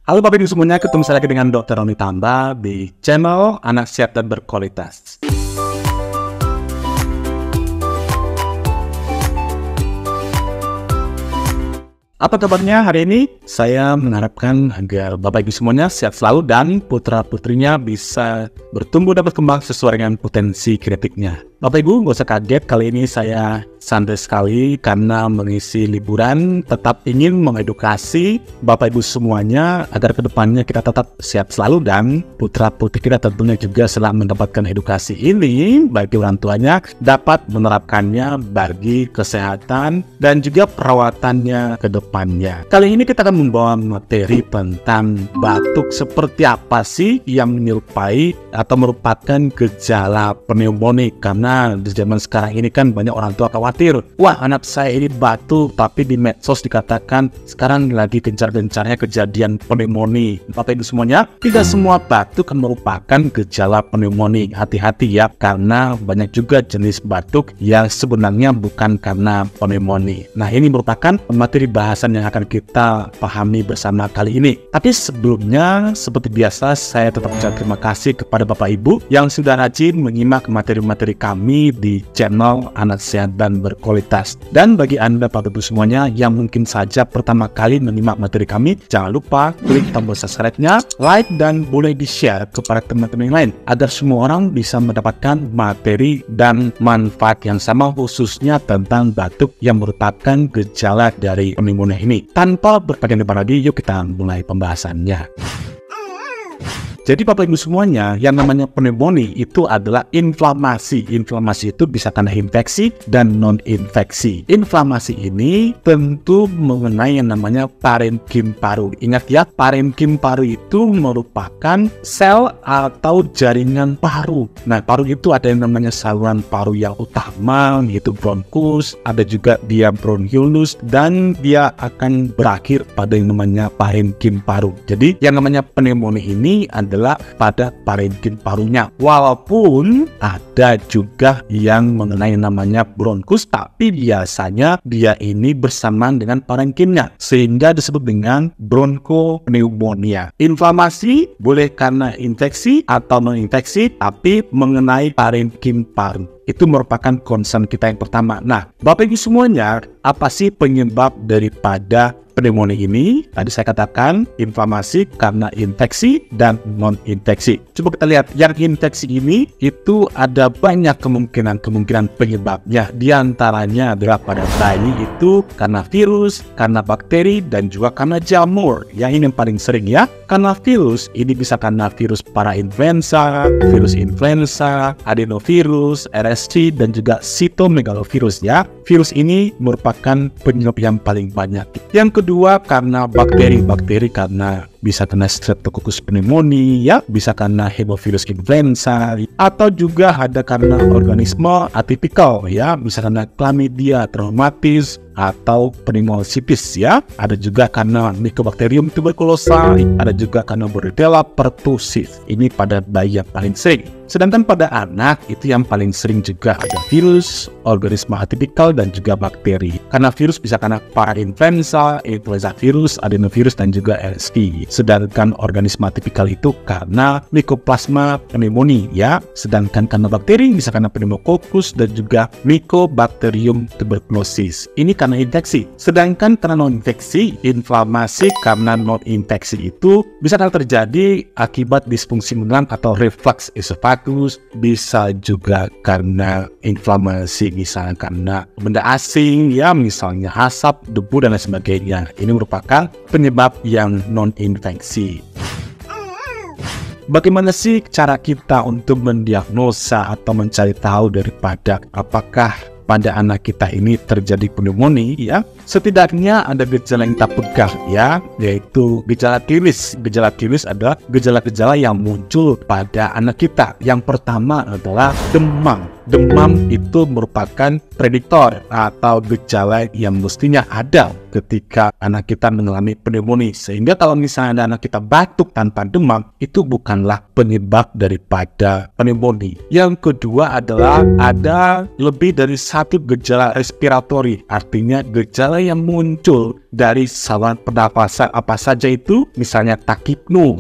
Halo Bapak Ibu semuanya, ketemu saya lagi dengan Dr. Roni Tamba di channel Anak Sehat dan Berkualitas. Apa kabarnya hari ini? Saya mengharapkan agar Bapak Ibu semuanya sehat selalu dan putra-putrinya bisa bertumbuh dan berkembang sesuai dengan potensi kreatifnya. Bapak Ibu, gak usah kaget, kali ini saya santai sekali karena mengisi liburan, tetap ingin mengedukasi Bapak Ibu semuanya agar kedepannya kita tetap sehat selalu dan putra-putri kita tentunya juga setelah mendapatkan edukasi ini bagi orang tuanya dapat menerapkannya bagi kesehatan dan juga perawatannya ke depannya. Kali ini kita akan membawa materi tentang batuk seperti apa sih yang menyerupai atau merupakan gejala pneumonia, karena di zaman sekarang ini kan banyak orang tua khawatir, wah anak saya ini batuk, tapi di medsos dikatakan sekarang lagi gencar-gencarnya kejadian pneumonia. Bapak Ibu semuanya, tidak semua batuk merupakan gejala pneumonia. Hati-hati ya, karena banyak juga jenis batuk yang sebenarnya bukan karena pneumonia. Nah, ini merupakan materi bahasan yang akan kita pahami bersama kali ini. Tapi sebelumnya, seperti biasa, saya tetap ucapkan terima kasih kepada Bapak Ibu yang sudah rajin menyimak materi-materi kami di channel Anak Sehat dan Berkualitas. Dan bagi Anda Bapak Ibu semuanya yang mungkin saja pertama kali menyimak materi kami, jangan lupa klik tombol subscribe-nya, like, dan boleh di-share kepada teman-teman yang lain agar semua orang bisa mendapatkan materi dan manfaat yang sama, khususnya tentang batuk yang merupakan gejala dari pneumonia ini. Tanpa berpanjang lebar lagi, yuk kita mulai pembahasannya. Jadi Bapak Ibu semuanya, yang namanya pneumonia itu adalah inflamasi. Inflamasi itu bisa karena infeksi dan non-infeksi. Inflamasi ini tentu mengenai yang namanya parenkim paru. Ingat ya, parenkim paru itu merupakan sel atau jaringan paru. Nah, paru itu ada yang namanya saluran paru yang utama, yaitu bronkus, ada juga dia bronchiolus, dan dia akan berakhir pada yang namanya parenkim paru. Jadi, yang namanya pneumonia ini adalah pada parenkim parunya. Walaupun ada juga yang mengenai namanya bronkus, tapi biasanya dia ini bersamaan dengan parenkimnya, sehingga disebut dengan bronchopneumonia. Inflamasi boleh karena infeksi atau non-infeksi, tapi mengenai parenkim paru itu merupakan concern kita yang pertama. Nah, Bapak Ibu semuanya, apa sih penyebab daripada pneumonia ini? Tadi saya katakan inflamasi karena infeksi dan non-infeksi. Coba kita lihat, yang infeksi ini itu ada banyak kemungkinan penyebabnya. Di antaranya adalah pada bayi itu karena virus, karena bakteri, dan juga karena jamur. Yang ini yang paling sering ya. Karena virus, ini bisa karena virus parainfluenza, virus influenza, adenovirus, RSV, dan juga cytomegalovirus ya. Virus ini merupakan penyebab yang paling banyak. Yang kedua karena bakteri karena bisa karena Streptococcus pneumoniae ya, bisa karena Haemophilus influenza, atau juga ada karena organisme atipikal ya, bisa karena Chlamydia traumatis atau pneumocystis ya. Ada juga karena Mycobacterium tuberculosa, ada juga karena Bordetella pertussis. Ini pada bayi yang paling sering. Sedangkan pada anak itu yang paling sering juga ada virus, organisme atipikal, dan juga bakteri. Karena virus bisa karena parainfluenza, influenza virus, adenovirus, dan juga RSV. Sedangkan organisme atipikal itu karena Mycoplasma pneumoniae ya. Sedangkan karena bakteri bisa karena Pneumococcus dan juga Mycobacterium tuberculosis. Ini karena infeksi. Sedangkan karena non-infeksi, inflamasi karena non-infeksi itu bisa terjadi akibat disfungsi menelan atau reflux esophagus, bisa juga karena inflamasi misalnya karena benda asing ya, misalnya asap, debu, dan lain sebagainya. Ini merupakan penyebab yang non-infeksi. Bagaimana sih cara kita untuk mendiagnosa atau mencari tahu daripada apakah pada anak kita ini terjadi pneumonia ya? Setidaknya ada gejala yang kita pegang ya, yaitu gejala klinis. Gejala klinis adalah gejala-gejala yang muncul pada anak kita. Yang pertama adalah demam. Demam itu merupakan prediktor atau gejala yang mestinya ada ketika anak kita mengalami pneumonia. Sehingga kalau misalnya ada anak kita batuk tanpa demam, itu bukanlah penyebab daripada pneumonia. Yang kedua adalah ada lebih dari satu gejala respiratori, artinya gejala yang muncul dari saluran pernapasan apa saja itu, misalnya takipnu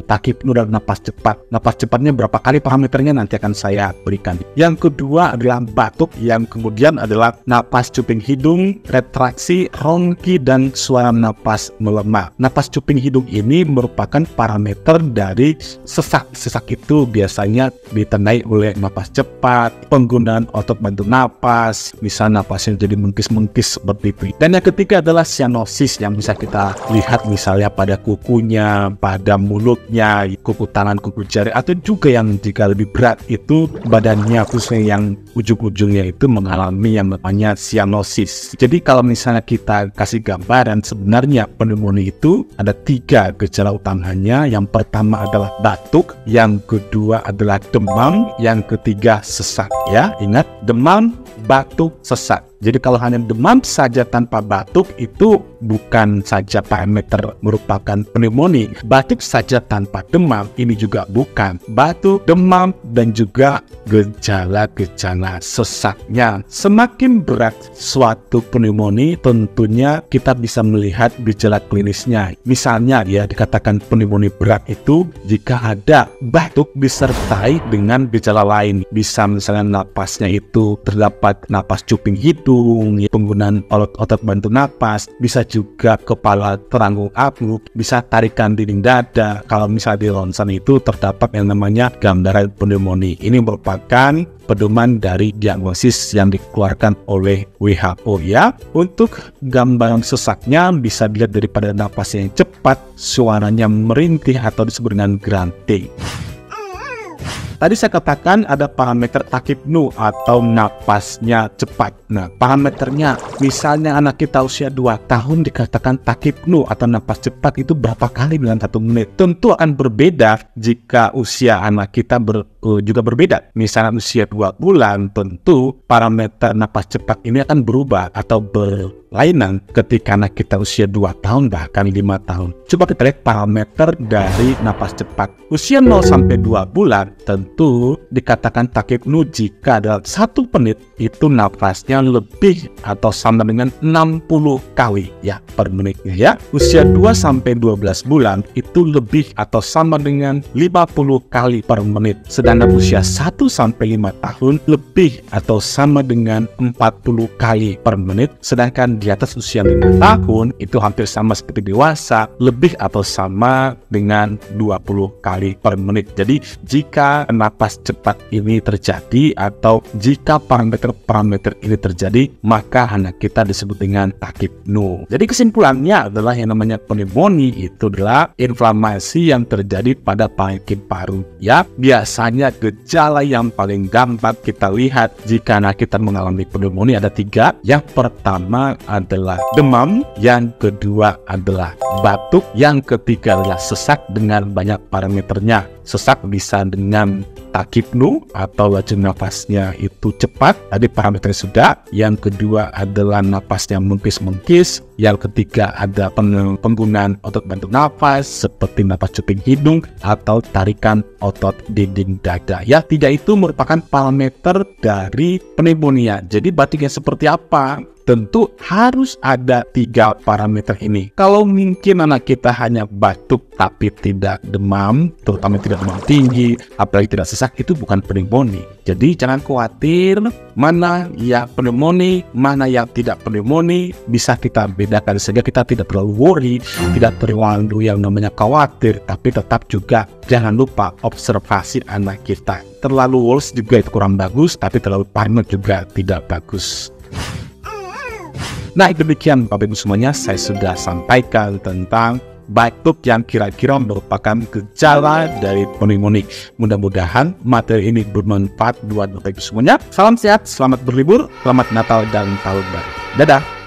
dan napas cepat. Napas cepatnya berapa kali parameternya nanti akan saya berikan. Yang kedua adalah batuk, yang kemudian adalah napas cuping hidung, retraksi, ronki, dan suara napas melemah. Napas cuping hidung ini merupakan parameter dari sesak. Sesak itu biasanya ditandai oleh napas cepat, penggunaan otot bantu napas, misal napasnya jadi mengkis-mengkis seperti itu. Dan yang ketiga adalah sianosis yang bisa kita lihat misalnya pada kukunya, pada mulutnya, kuku tangan, kuku jari, atau juga yang jika lebih berat itu badannya, khususnya yang ujung-ujungnya itu mengalami yang namanya sianosis. Jadi kalau misalnya kita kasih gambaran, sebenarnya pneumonia itu ada 3 gejala utamanya. Yang pertama adalah batuk, yang kedua adalah demam, yang ketiga sesak. Ya, ingat, demam, batuk, sesak. Jadi kalau hanya demam saja tanpa batuk itu bukan saja parameter merupakan pneumonia. Batuk saja tanpa demam ini juga bukan. Batuk, demam, dan juga gejala-gejala sesaknya. Semakin berat suatu pneumonia, tentunya kita bisa melihat gejala klinisnya. Misalnya ya, dikatakan pneumonia berat itu jika ada batuk disertai dengan gejala lain. Bisa misalnya napasnya itu terdapat napas cuping hidung, penggunaan otot bantu napas, bisa juga kepala teranggung-anggung, bisa tarikan dinding dada. Kalau misalnya di ronsen itu terdapat yang namanya gambaran pneumonia. Ini merupakan pedoman dari diagnosis yang dikeluarkan oleh WHO ya. Untuk gambaran sesaknya bisa dilihat daripada napas yang cepat, suaranya merintih atau disebut dengan grunting. Tadi saya katakan ada parameter takipnu atau napasnya cepat. Nah, parameternya misalnya anak kita usia 2 tahun dikatakan takipnu atau napas cepat itu berapa kali dalam 1 menit. Tentu akan berbeda jika usia anak kita juga berbeda. Misalnya usia 2 bulan, tentu parameter napas cepat ini akan berubah atau berlainan ketika anak kita usia 2 tahun bahkan 5 tahun. Coba kita lihat parameter dari napas cepat. Usia 0-2 bulan tentu dikatakan takipnu jika dalam 1 menit itu napasnya lebih atau sama dengan 60 kali ya per menitnya ya. Usia 2-12 bulan itu lebih atau sama dengan 50 kali per menit. Sedangkan usia 1-5 tahun lebih atau sama dengan 40 kali per menit. Sedangkan di atas usia 5 tahun itu hampir sama seperti dewasa, lebih atau sama dengan 20 kali per menit. Jadi jika napas cepat ini terjadi atau jika parameter ini terjadi, maka anak kita disebut dengan takipnu. Jadi kesimpulannya adalah yang namanya pneumonia itu adalah inflamasi yang terjadi pada pankreas paru. Ya, biasanya gejala yang paling gampang kita lihat jika anak kita mengalami pneumonia ada 3. Yang pertama adalah demam, yang kedua adalah batuk, yang ketiga adalah sesak dengan banyak parameternya. Sesak bisa dengan takipnu atau laju nafasnya itu cepat, tadi parameternya sudah. Yang kedua adalah napasnya mengkis-mengkis. Yang ketiga ada penggunaan otot bantu nafas seperti napas cuping hidung atau tarikan otot dinding dada. Ya, 3 itu merupakan parameter dari pneumonia. Jadi batuknya seperti apa? Tentu harus ada 3 parameter ini. Kalau mungkin anak kita hanya batuk tapi tidak demam, terutama tidak demam tinggi, apalagi tidak sesak, itu bukan pneumonia. Jadi jangan khawatir mana yang pneumonia, mana yang tidak pneumonia, bisa kita bedakan sehingga kita tidak terlalu worry, tidak terlalu yang namanya khawatir, tapi tetap juga jangan lupa observasi anak kita. Terlalu worry juga itu kurang bagus, tapi terlalu panik juga tidak bagus. Nah, demikian Bapak Ibu semuanya, saya sudah sampaikan tentang batuk yang kira-kira merupakan gejala dari pneumonia. Mudah-mudahan materi ini bermanfaat buat Bapak Ibu semuanya. Salam sehat, selamat berlibur, selamat Natal dan Tahun Baru. Dadah!